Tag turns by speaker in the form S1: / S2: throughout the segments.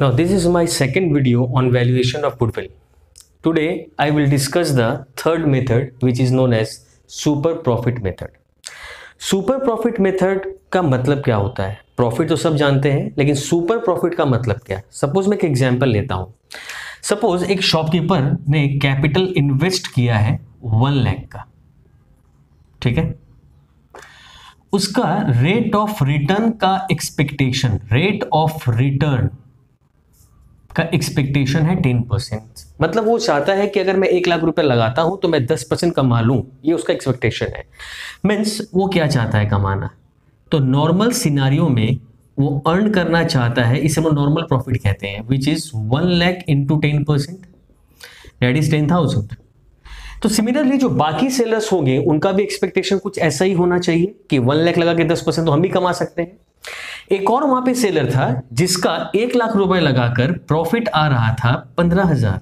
S1: Now this is my second video on valuation of goodwill. Today I will discuss the third method which is known as super profit method. Super profit method का मतलब क्या होता है? Profit तो सब जानते हैं, लेकिन सुपर प्रॉफिट का मतलब क्या है? सपोज मैं एक एग्जांपल लेता हूं. सपोज एक शॉपकीपर ने कैपिटल इन्वेस्ट किया है 1 लाख का, ठीक है. उसका रेट ऑफ रिटर्न का एक्सपेक्टेशन, का एक्सपेक्टेशन है 10%. मतलब वो चाहता है कि अगर मैं 1 लाख रुपए लगाता हूं तो मैं 10% कमा लूं, ये उसका एक्सपेक्टेशन है. मीन्स वो क्या चाहता है कमाना? तो नॉर्मल सिनारियो में वो अर्न करना चाहता है, इसे वो नॉर्मल प्रॉफिट कहते हैं, which is 1 lakh into 10%, that is 10,000. तो सिमिलरली जो बाकी सेलर्स होंगे उनका भी एक्सपेक्टेशन कुछ ऐसा ही होना चाहिए कि 1 लाख लगा के 10% तो हम भी कमा सकते हैं. एक और वहां पे सेलर था जिसका 1 लाख रुपए लगाकर प्रॉफिट आ रहा था 15,000.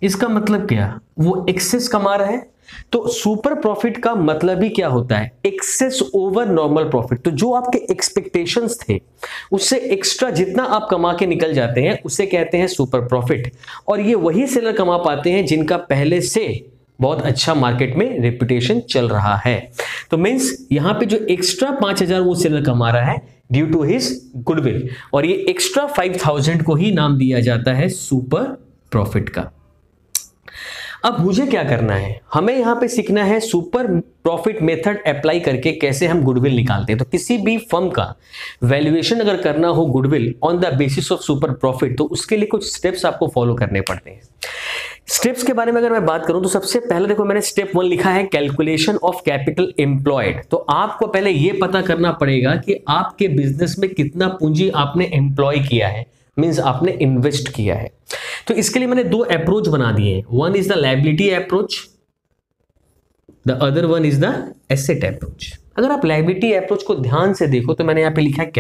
S1: इसका मतलब क्या? वो एक्सेस कमा रहा है. तो सुपर प्रॉफिट का मतलब ही क्या होता है? Excess over normal profit. तो जो आपके एक्सपेक्टेशंस थे उससे एक्स्ट्रा जितना आप कमा के निकल जाते हैं उसे कहते हैं सुपर प्रॉफिट. और ये वही सेलर कमा पाते हैं जिनका पहले से बहुत अच्छा मार्केट में रेपुटेशन चल रहा है. तो मींस यहां पे जो एक्स्ट्रा 5,000 वो सेलर कमा रहा है ड्यू टू हिज गुडविल, और ये एक्स्ट्रा 5,000 को ही नाम दिया जाता है सुपर प्रॉफिट का. अब मुझे क्या करना है? हमें यहां पे सीखना है सुपर प्रॉफिट मेथड अप्लाई करके कैसे हम गुडविल निकालते हैं. तो किसी भी फर्म का वैल्यूएशन अगर करना हो goodwill on the basis of super profit, तो उसके लिए कुछ स्टेप्स आपको फॉलो करने पड़ते हैं. स्टेप्स के बारे में अगर मैं बात करूं तो सबसे पहले देखो, मैंने स्टेप 1 लिखा है कैलकुलेशन ऑफ कैपिटल एम्प्लॉयड. तो आपको पहले यह पता करना पड़ेगा कि आपके बिजनेस में कितना पूंजी आपने एम्प्लॉय किया है, मींस आपने इन्वेस्ट किया है. तो इसके लिए मैंने 2 अप्रोच बना दिए हैं. One is the liability approach, the other one is the asset approach. अगर आप लायबिलिटी अप्रोच को ध्यान से देखो तो मैंने यहां पे लिखा है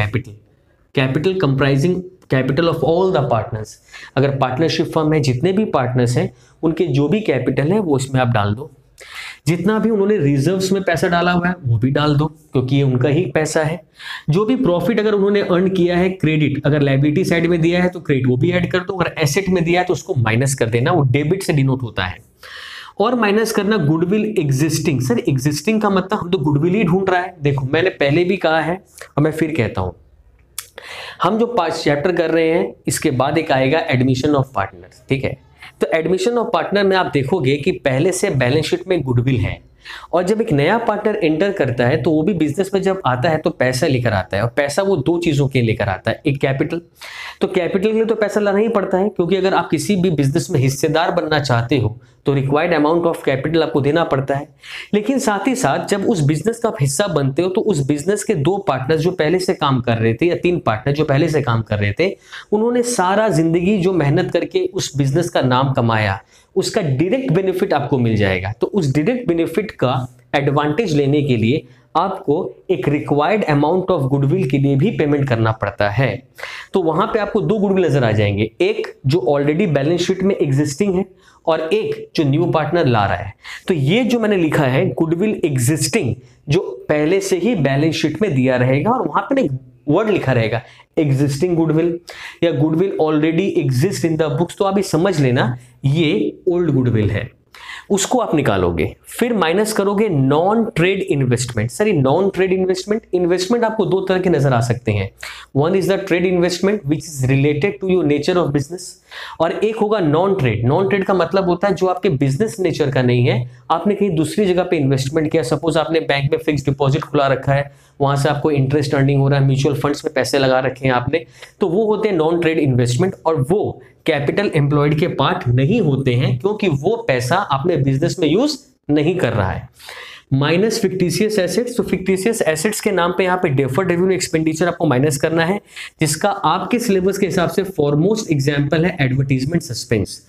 S1: capital comprising capital of all the partners. अगर पार्टनरशिप फर्म है, जितने भी पार्टनर्स हैं उनके जो भी कैपिटल है वो इसमें आप डाल दो. जितना भी उन्होंने रिजर्व्स में पैसा डाला हुआ है वो भी डाल दो, क्योंकि ये उनका ही पैसा है. जो भी प्रॉफिट अगर उन्होंने अर्न किया है, क्रेडिट अगर लायबिलिटी साइड में दिया है तो क्रेडिट वो भी ऐड कर दो. अगर एसेट में दिया है तो उसको माइनस कर देना, वो डेबिट से डिनोट होता है. और माइनस करना गुडविल एग्जिस्टिंग. सर एग्जिस्टिंग का मतलब हम तो गुडविल ही ढूंढ रहा है. देखो मैंने पहले भी कहा है और मैं फिर कहता हूं, हम जो 5 चैप्टर कर रहे हैं इसके बाद एक आएगा एडमिशन ऑफ पार्टनर, ठीक है. तो एडमिशन ऑफ पार्टनर में आप देखोगे कि पहले से बैलेंस शीट में गुडविल है, और जब एक नया पार्टनर एंटर करता है तो वो भी बिजनेस में जब आता है तो पैसा लेकर आता है, और पैसा वो 2 चीजों के लेकर आता है. एक कैपिटल, तो कैपिटल के लिए तो पैसा लाना ही पड़ता है, क्योंकि अगर आप किसी भी बिजनेस में हिस्सेदार बनना चाहते हो तो रिक्वायर्ड अमाउंट ऑफ कैपिटल आपको देना पड़ता है. लेकिन साथ ही साथ जब उस बिजनेस का आप हिस्सा बनते हो तो उस बिजनेस के 2 पार्टनर जो पहले से काम कर रहे थे, या 3 पार्टनर जो पहले से काम कर रहे थे, उन्होंने सारा जिंदगी जो मेहनत करके उस बिजनेस का नाम कमाया, उसका डायरेक्ट बेनिफिट आपको मिल जाएगा. तो उस डायरेक्ट बेनिफिट का एडवांटेज लेने के लिए आपको एक रिक्वायर्ड अमाउंट ऑफ गुडविल के लिए भी पेमेंट करना पड़ता है. तो वहां पे आपको 2 गुडविल नजर आ जाएंगे, एक जो ऑलरेडी बैलेंस शीट में एग्जिस्टिंग है और एक जो न्यू पार्टनर ला रहा है. तो ये जो मैंने लिखा है गुडविल एग्जिस्टिंग, जो पहले से ही बैलेंस शीट में दिया रहेगा, और वहां पे वर्ड लिखा रहेगा एग्जिस्टिंग गुडविल या goodwill already exist in the books. तो आप ये समझ लेना ये ओल्ड गुडविल है, उसको आप निकालोगे. फिर माइनस करोगे non trade investment. Sir non trade investment आपको 2 तरह के नजर आ सकते हैं. One is the trade investment which is related to your nature of business, और एक होगा नॉन ट्रेड. नॉन ट्रेड का मतलब होता है जो आपके बिजनेस नेचर का नहीं है, आपने कहीं दूसरी जगह पे इन्वेस्टमेंट किया. सपोज आपने बैंक में फिक्स डिपॉजिट खुला रखा है, वहां से आपको इंटरेस्ट अर्निंग हो रहा है, म्यूचुअल फंड्स में पैसे लगा रखे हैं आपने, तो वो होते हैं नॉन ट्रेड इन्वेस्टमेंट, और वो कैपिटल एम्प्लॉयड के पार्ट नहीं होते हैं, क्योंकि वो पैसा आपने बिजनेस में यूज नहीं कर रहा है. Minus fictitious assets. तो फिक्टिशियस एसेट्स के नाम पे यहाँ पे डेफर्ड रेवेन्यू एक्सपेंडिचर आपको माइनस करना है, जिसका आपके सिलेबस के हिसाब से फॉरमोस्ट एग्जांपल है advertisement suspense.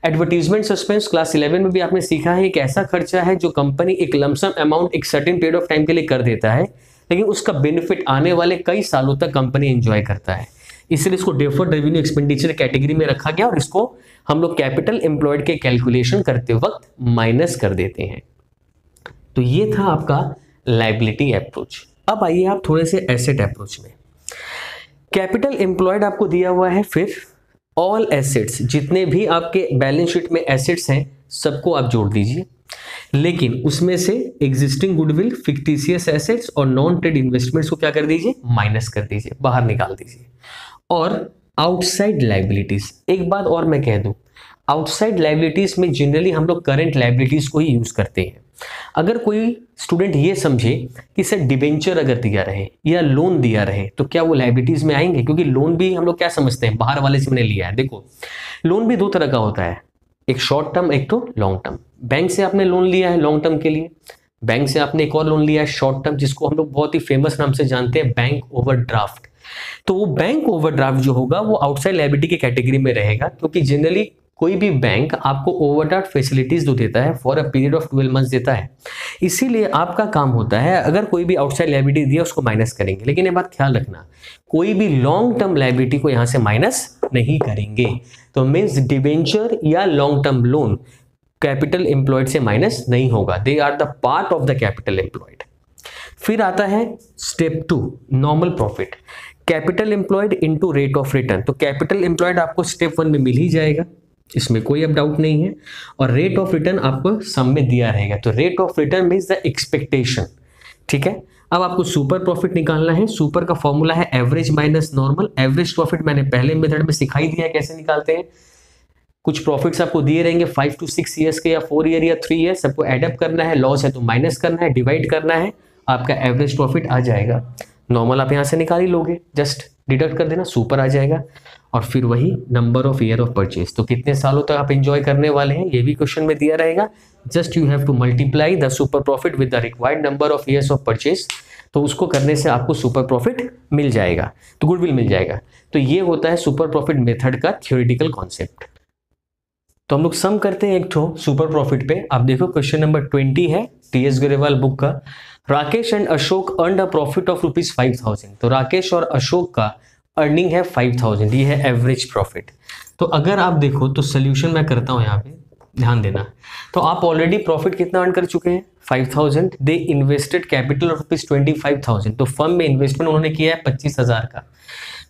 S1: Advertisement suspense class 11 में भी आपने सीखा है, एक ऐसा खर्चा है जो कंपनी एक लमसम अमाउंट एक सर्टेन पीरियड ऑफ टाइम के लिए कर देता है, लेकिन उसका बेनिफिट आने वाले कई सालों तक कंपनी एंजॉय करता है. इसलिए इसको डेफर्ड रेवेन्यू एक्सपेंडिचर कैटेगरी में रखा गया, और इसको हम लोग कैपिटल एम्प्लॉयड के कैलकुलेशन करते वक्त माइनस कर देते हैं. तो ये था आपका लायबिलिटी अप्रोच. अब आइए आप थोड़े से एसेट अप्रोच में. कैपिटल एम्प्लॉयड आपको दिया हुआ है, फिर ऑल एसेट्स, जितने भी आपके बैलेंस शीट में एसेट्स हैं सबको आप जोड़ दीजिए, लेकिन उसमें से एग्जिस्टिंग गुडविल, फिक्टिशियस एसेट्स और नॉन ट्रेड इन्वेस्टमेंट्स को क्या कर दीजिए, माइनस कर दीजिए, बाहर निकाल दीजिए। और आउटसाइड लाइबिलिटीज, एक बात और मैं कह दूं, आउटसाइड लाइबिलिटीज में जनरली हम लोग करंट लाइबिलिटीज को ही यूज करते हैं। अगर कोई स्टूडेंट ये समझे कि सर डिबेंचर अगर दिया रहे या लोन दिया रहे तो क्या वो लाइबिलिटीज में आएंगे, क्योंकि लोन भी हम लोग क्या समझते हैं, बाहर वाले से मैंने लिया है। देखो लोन भी दो तरह का होता है, एक शॉर्ट टर्म, एक तो लॉन्ग टर्म। बैंक से आपने लोन लिया है लॉन्ग टर्म के लिए, बैंक से आपने एक और लोन लिया है शॉर्ट टर्म, जिसको हम लोग बहुत ही फेमस नाम से जानते हैं, बैंक ओवरड्राफ्ट। तो वो बैंक ओवरड्राफ्ट जो होगा वो आउटसाइड लायबिलिटी की कैटेगरी में रहेगा, क्योंकि जनरली कोई भी बैंक आपको ओवरड्राफ्ट फैसिलिटीज जो देता है for a period of 12 months देता है, इसीलिए आपका काम होता है अगर कोई भी आउटसाइड लायबिलिटी दिया उसको माइनस करेंगे। लेकिन ये बात ख्याल रखना, कोई भी लॉन्ग टर्म लायबिलिटी को यहां से माइनस नहीं करेंगे। तो मीन्स डिबेंचर या long term loan capital employed से माइनस नहीं होगा, they are the part of the capital employed. फिर आता है step 2, normal profit, capital employed into rate of return. तो कैपिटल एम्प्लॉयड आपको स्टेप 1 में मिल ही जाएगा, इसमें कोई अब डाउट नहीं है, और रेट ऑफ रिटर्न आपको सम में दिया रहेगा। तो rate of return means the expectation, ठीक है। अब आपको सुपर प्रॉफिट निकालना है, सुपर का फॉर्मूला है average minus normal. Average profit मैंने पहले मेथड में सिखाई दिया कैसे निकालते हैं। कुछ प्रॉफिट्स आपको दिए रहेंगे 5 to 6 ईयर्स के या 4 ईयर या 3 ईयर, सबको एडअप करना है, लॉस है तो माइनस करना है, डिवाइड करना है, आपका एवरेज प्रॉफिट आ जाएगा। नॉर्मल आप यहाँ से निकाल ही लोगे, जस्ट डिडक्ट कर देना, सुपर आ जाएगा। और फिर वही number of year of purchase, तो कितने सालों तक आप एंजॉय करने वाले हैं ये भी क्वेश्चन में दिया रहेगा। Just you have to multiply the super profit with the required number of years of purchase, तो उसको करने से आपको सुपर प्रॉफिट मिल जाएगा, तो गुडविल मिल जाएगा। तो ये होता है सुपर प्रॉफिट मेथड का थ्योरेटिकल कॉन्सेप्ट। तो हम लोग सम करते हैं एक ठो सुपर प्रॉफिट पे। आप देखो क्वेश्चन नंबर 20 है टीएस ग्रेवाल बुक का। Rakesh and Ashok earned a profit of ₹5000। तो राकेश और अशोक का अर्निंग है 5000, ये है एवरेज प्रॉफिट। तो अगर आप देखो तो सोल्यूशन मैं करता हूं यहाँ पे, ध्यान देना। तो आप ऑलरेडी प्रॉफिट कितना अर्न कर चुके हैं 5000, दे इन्वेस्टेड कैपिटल ऑफ ₹25000। तो फर्म में इन्वेस्टमेंट उन्होंने किया है 25000 का।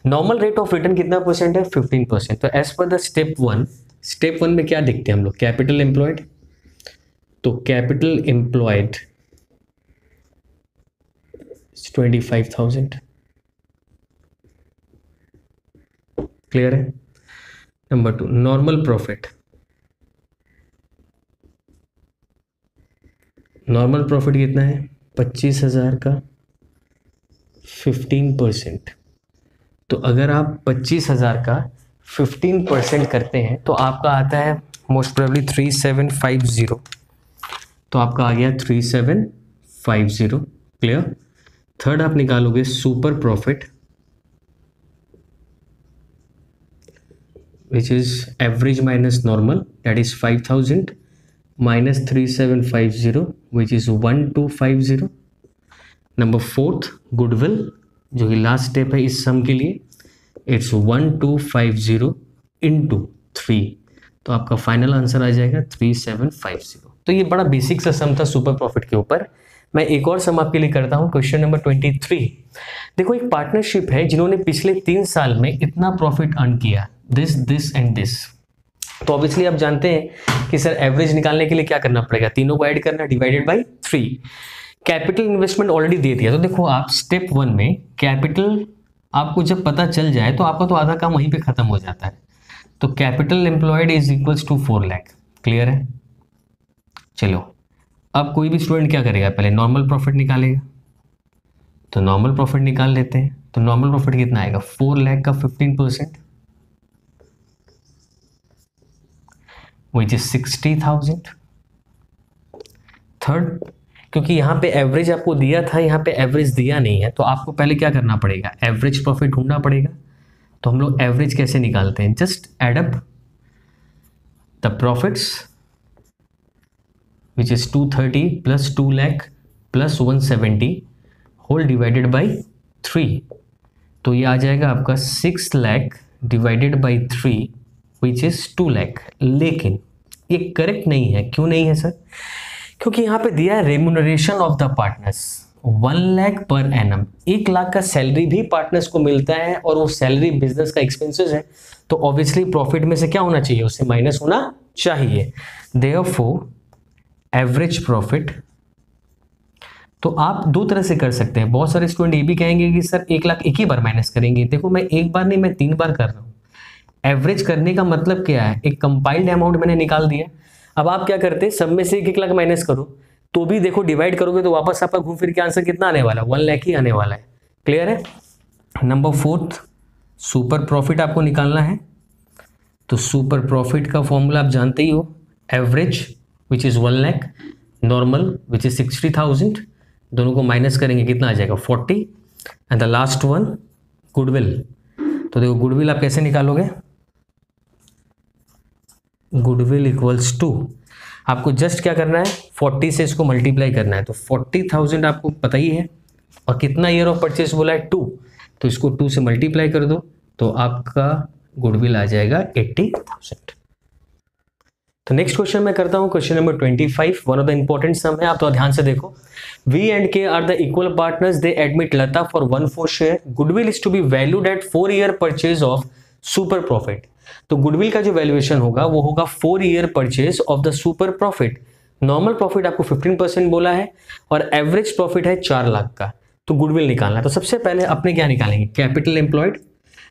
S1: नॉर्मल रेट ऑफ रिटर्न कितना परसेंट है 15%। तो एज पर द स्टेप 1 में क्या देखते हैं हम लोग, कैपिटल एम्प्लॉयड। तो कैपिटल एम्प्लॉयड 25,000, क्लियर है। Number 2 normal profit. Normal profit कितना है 25,000 का 15%। तो अगर आप 25,000 का 15% करते हैं तो आपका आता है मोस्ट प्रोबेबली 3750। तो आपका आ गया 3750, क्लियर। थर्ड आप निकालोगे super profit, which is average minus normal, that is 5000 minus 3750, which is 1250। Number 4th goodwill, जो कि लास्ट स्टेप है इस सम के लिए, इट्स 1250 इंटू 3। तो आपका फाइनल आंसर आ जाएगा 3750। तो ये बड़ा बेसिक सा सम था सुपर प्रॉफिट के ऊपर। मैं एक और सम आपके लिए करता हूँ, क्वेश्चन नंबर 23। देखो एक पार्टनरशिप है जिन्होंने पिछले 3 साल में इतना प्रॉफिट अर्न किया, दिस एंड दिस। तो ऑब्वियसली आप जानते हैं कि सर एवरेज निकालने के लिए क्या करना पड़ेगा, तीनों को ऐड करना, divided by 3। Capital investment already दे दिया। तो देखो आप स्टेप 1 में कैपिटल आपको जब पता चल जाए तो आपका तो आधा काम वहीं पे खत्म हो जाता है। तो capital employed is equals to 4 lakh, clear है। चलो अब कोई भी स्टूडेंट क्या करेगा, पहले नॉर्मल प्रॉफिट निकालेगा। तो नॉर्मल प्रॉफिट निकाल लेते हैं। तो नॉर्मल प्रॉफिट कितना आएगा 4 लाख का 15%, which is 60,000। थर्ड, क्योंकि यहाँ पे एवरेज आपको दिया था, यहाँ पे एवरेज दिया नहीं है, तो आपको पहले क्या करना पड़ेगा, एवरेज प्रॉफिट ढूंढना पड़ेगा। तो हम लोग एवरेज कैसे निकालते हैं, just add up the profits which is 230 plus 2 lakh plus 170 whole divided by 3। तो ये आ जाएगा आपका 6 lakh divided by 3 which is 2 lakh. लेकिन ये करेक्ट नहीं है। क्यों नहीं है सर, क्योंकि यहाँ पे दिया है remuneration of the partners. 1 lakh per annum, 1 lakh का सैलरी भी पार्टनर्स को मिलता है और वो सैलरी बिजनेस का एक्सपेंसेस है, तो ऑब्वियसली प्रॉफिट में से क्या होना चाहिए, उससे माइनस होना चाहिए। देयरफॉर एवरेज प्रॉफिट, तो आप दो तरह से कर सकते हैं। बहुत सारे स्टूडेंट ये भी कहेंगे कि सर 1 लाख एक ही बार माइनस करेंगे। देखो मैं एक बार नहीं, मैं 3 बार कर रहा हूं। एवरेज करने का मतलब क्या है, एक कंपाइल्ड अमाउंट मैंने निकाल दिया। अब आप क्या करते हैं, सब में से 1 लाख माइनस करो, तो भी देखो डिवाइड करोगे तो वापस आपका घूम फिर के आंसर कितना आने वाला है, 1 लाख ही आने वाला है। क्लियर है। नंबर 4 सुपर प्रॉफिट आपको निकालना है, तो सुपर प्रॉफिट का फॉर्मूला आप जानते ही हो, average which is 1 lakh, normal which is 60,000, दोनों को माइनस करेंगे कितना आ जाएगा 40, and the last one goodwill. तो देखो गुडविल आप कैसे निकालोगे, गुडविल इक्वल्स टू, आपको जस्ट क्या करना है 40 से इसको मल्टीप्लाई करना है, तो 40,000 आपको पता ही है, और कितना ईयर ऑफ परचेज बोला है 2, तो इसको 2 से मल्टीप्लाई कर दो तो आपका गुडविल आ जाएगा 80,000। तो नेक्स्ट क्वेश्चन मैं करता हूं, question number 25, one of the important sum है, आप तो ध्यान से देखो। V and K are the equal partners, they admit Lata for 1/4 share, goodwill is to be valued at 4-year purchase of super profit। तो गुडविल का जो valuation होगा वो होगा 4-year purchase of the super profit। Normal profit आपको 15% बोला है और एवरेज प्रॉफिट है 4 लाख का, तो गुडविल निकालना है। तो सबसे पहले अपने क्या निकालेंगे, कैपिटल एम्प्लॉयड।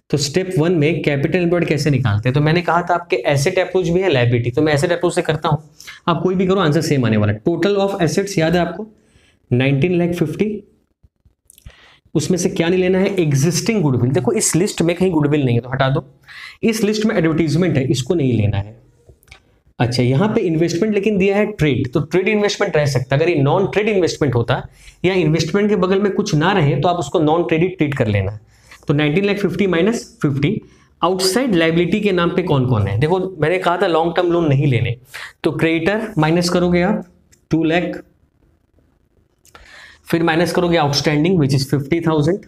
S1: तो स्टेप 1 में कैपिटल एम्प्लॉयड कैसे निकालते हैं, तो मैंने कहा था आपके एसेट अप्रोच भी है, लायबिलिटी, तो मैं एसेट अप्रोच से करता हूं, आप कोई भी करो आंसर सेम आने वाला है। टोटल ऑफ एसेट्स याद है आपको 19,50,000, उसमें से क्या नहीं लेना है, एग्जिस्टिंग गुडविल। देखो इस लिस्ट में कहीं गुडविल नहीं है तो हटा दो, इस लिस्ट में एडवर्टीजमेंट है, इसको नहीं लेना है। अच्छा यहाँ पे इन्वेस्टमेंट लेकिन दिया है ट्रेड, तो ट्रेड इन्वेस्टमेंट रह सकता है। अगर ये नॉन ट्रेड इन्वेस्टमेंट होता या इन्वेस्टमेंट के बगल में कुछ ना रहे तो आप उसको नॉन ट्रेडिट ट्रीट कर लेना। तो 19,50,000 माइनस 50, आउटसाइड लाइबिलिटी के नाम पे कौन कौन है, देखो मैंने कहा था लॉन्ग टर्म लोन नहीं लेने, तो क्रेडिटर माइनस करोगे आप 2 लाख, फिर माइनस करोगे आउटस्टैंडिंग विच इज 50,000,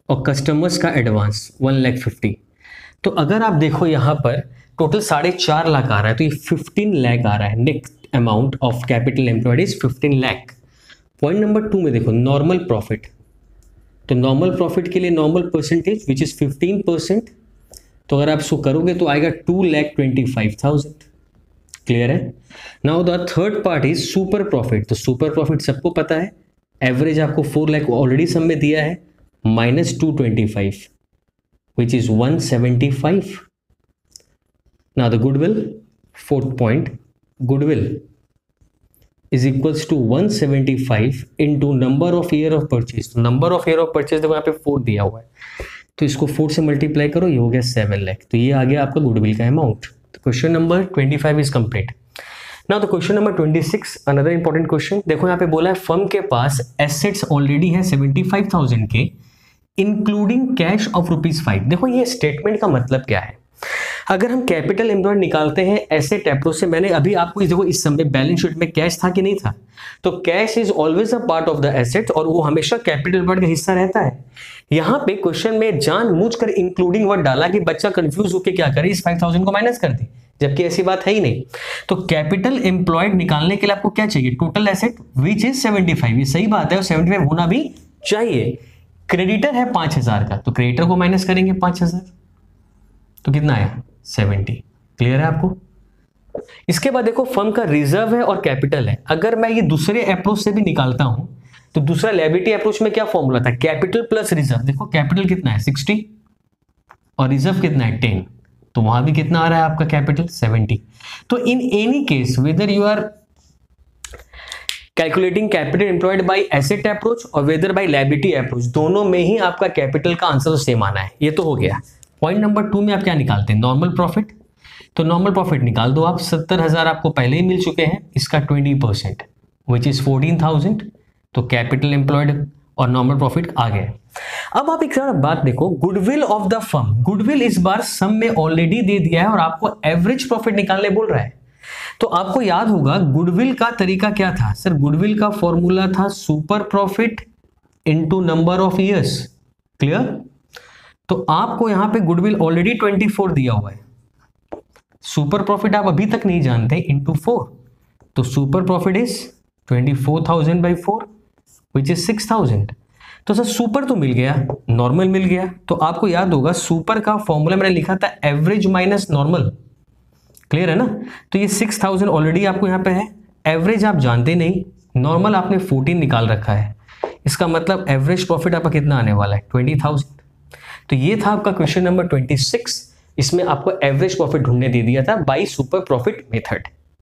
S1: और कस्टमर्स का एडवांस 1,50,000। तो अगर आप देखो यहां पर टोटल 4.5 लाख आ रहा है, तो ये 15 लाख आ रहा है। Next amount of capital employed is 15 lakh. Point number 2 में देखो नॉर्मल प्रॉफिट, तो नॉर्मल प्रॉफिट के लिए नॉर्मल परसेंटेज विच इज 15%, तो अगर आप इसको करोगे तो आएगा 2,25,000। क्लियर है। Now the third part is super profit, तो सुपर प्रॉफिट सबको पता है, एवरेज आपको 4 लाख ऑलरेडी सब में दिया है, minus 225 which is 175। Now the goodwill, fourth point, goodwill is equals to 175 into number of year of purchase. तो number of year of purchase देखो यहाँ पे 4 दिया हुआ है, तो इसको 4 से मल्टीप्लाई करो, ये हो गया 7 लाख, तो ये आ गया आपका गुडविल का अमाउंट। तो question number 25 is complete. Now the question number 26, another important question. देखो यहाँ पे बोला है फर्म के पास एसेट्स ऑलरेडी है 75,000 के, इंक्लूडिंग कैश ऑफ ₹5। देखो ये स्टेटमेंट का मतलब क्या है, अगर हम कैपिटल एम्प्लॉयड निकालते हैं एसेट अप्रोच से, मैंने अभी आपको देखो इस समय बैलेंस शीट में कैश था कि नहीं था, तो cash is always a part of the asset और वो हमेशा कैपिटल एम्प्लॉयड का हिस्सा रहता है। यहाँ पे क्वेश्चन में जानबूझकर इंक्लूडिंग वर्ड डाला कि बच्चा कंफ्यूज होकर क्या करे, इस 5,000 को माइनस कर दे, जबकि ऐसी बात है ही नहीं। तो कैपिटल एम्प्लॉयड निकालने के लिए आपको क्या चाहिए, टोटल एसेट विच इज 75, ये सही बात है और 75 होना भी चाहिए। क्रेडिटर है 5,000 का, तो क्रेडिटर को माइनस करेंगे 5,000, तो कितना आया 70। क्लियर है आपको। इसके बाद देखो फर्म का रिजर्व है और कैपिटल है, अगर मैं ये दूसरे अप्रोच से भी निकालता हूं तो दूसरा लायबिलिटी अप्रोच में क्या फॉर्मूला था, कैपिटल प्लस रिजर्व। देखो कैपिटल कितना है 60 और रिजर्व कितना है 10, तो वहां भी कितना आ रहा है आपका कैपिटल 70। तो in any case whether you are calculating capital employed by asset approach और वेदर बाय लायबिलिटी अप्रोच, दोनों में ही आपका कैपिटल का आंसर सेम आना है। ये तो हो गया। पॉइंट नंबर 2 में आप क्या निकालते हैं, नॉर्मल प्रॉफिट। तो नॉर्मल प्रॉफिट निकाल दो आप, 70,000 आपको पहले ही मिल चुके हैं, इसका 20% विच इज 14,000, तो कैपिटल एम्प्लॉयड और नॉर्मल प्रॉफिट आ गए। अब आप एक बात देखो, goodwill of the firm, goodwill इस बार सम में ऑलरेडी दे दिया है और आपको एवरेज प्रॉफिट निकालने बोल रहा है। तो आपको याद होगा गुडविल का तरीका क्या था सर, गुडविल का फॉर्मूला था super profit into number of years. Clear. तो आपको यहां पे गुडविल ऑलरेडी 24 दिया हुआ है, सुपर प्रॉफिट आप अभी तक नहीं जानते, इंटू 4, तो super profit is 24,000 by 4 which is 6000। तो सर सुपर तो मिल गया, नॉर्मल मिल गया, तो आपको याद होगा सुपर का फॉर्मूला मैंने लिखा था एवरेज माइनस नॉर्मल, क्लियर है ना। तो ये 6000 ऑलरेडी आपको यहाँ पे है, एवरेज आप जानते नहीं, नॉर्मल आपने 14 निकाल रखा है, इसका मतलब एवरेज प्रॉफिट आपका कितना आने वाला है 20,000। तो ये था आपका क्वेश्चन नंबर 26, इसमें आपको एवरेज प्रॉफिट ढूंढने दे दिया था बाय सुपर प्रॉफिट मेथड।